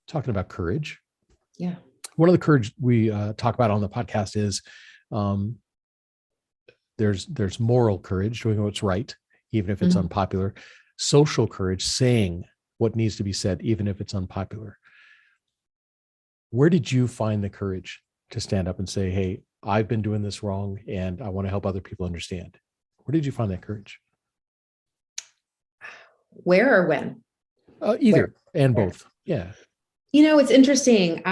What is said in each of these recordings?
talking about courage. Yeah. One of the courage we talk about on the podcast is there's moral courage, doing what's right, even if it's unpopular. Social courage, saying what needs to be said, even if it's unpopular. Where did you find the courage to stand up and say, hey, I've been doing this wrong and I want to help other people understand? Where did you find that courage? Where or when? Either and both. Yeah. It's interesting.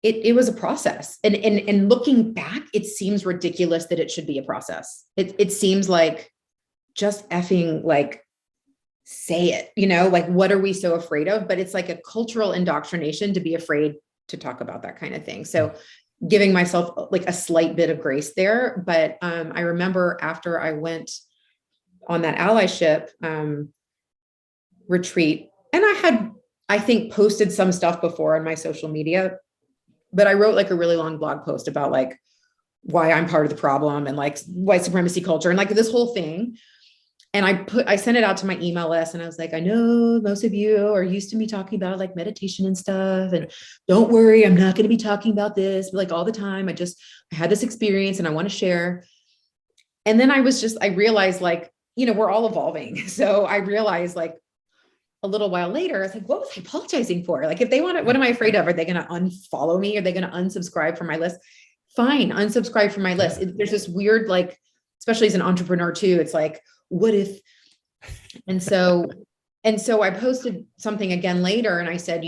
It was a process. And looking back, it seems ridiculous that it should be a process. It seems like just effing like say it, like what are we so afraid of? But it's like a cultural indoctrination to be afraid to talk about that kind of thing. So giving myself like a slight bit of grace there. But I remember after I went on that allyship retreat, and I think posted some stuff before on my social media, but I wrote like a really long blog post about like why I'm part of the problem and like white supremacy culture and like this whole thing. And I sent it out to my email list and I was like, I know most of you are used to me talking about like meditation and stuff. And don't worry, I'm not going to be talking about this like all the time. I had this experience and I want to share. And then I realized like, we're all evolving. So I realized like a little while later, I was like, what was I apologizing for? Like, if they want to, what am I afraid of? Are they going to unfollow me? Are they going to unsubscribe from my list? Fine, unsubscribe from my list. There's this weird, like, especially as an entrepreneur too, it's like, what if? And so I posted something again later and I said,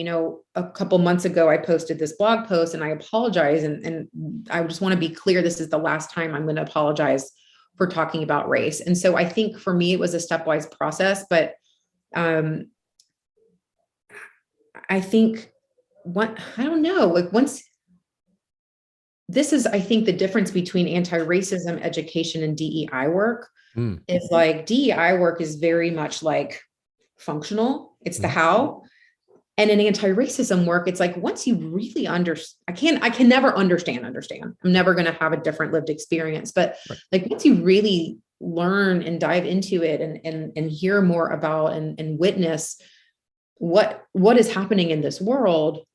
a couple months ago, I posted this blog post and I apologize. And I just want to be clear, this is the last time I'm going to apologize for talking about race. And so I think for me, it was a stepwise process, but I think I don't know, like once this is, I think the difference between anti-racism education and DEI work is like DEI work is very much like functional. It's the how. And in anti-racism work, it's like, once you really I can never understand. I'm never going to have a different lived experience, but like once you really learn and dive into it and hear more about and witness what is happening in this world,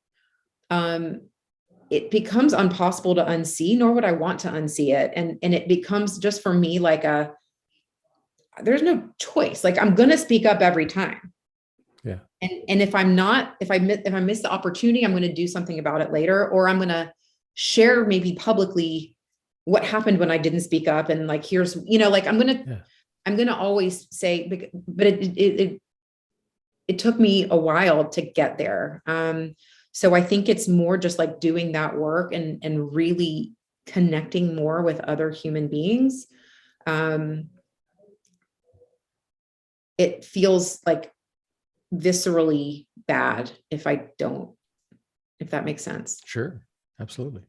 it becomes impossible to unsee, nor would I want to unsee it. And it becomes just for me, like there's no choice. Like I'm going to speak up every time. Yeah. And if I miss the opportunity, I'm going to do something about it later, or I'm going to share maybe publicly what happened when I didn't speak up. And like, here's, like I'm going to always say, but it took me a while to get there. So I think it's more just like doing that work and really connecting more with other human beings. It feels like viscerally bad if that makes sense. Sure. Absolutely.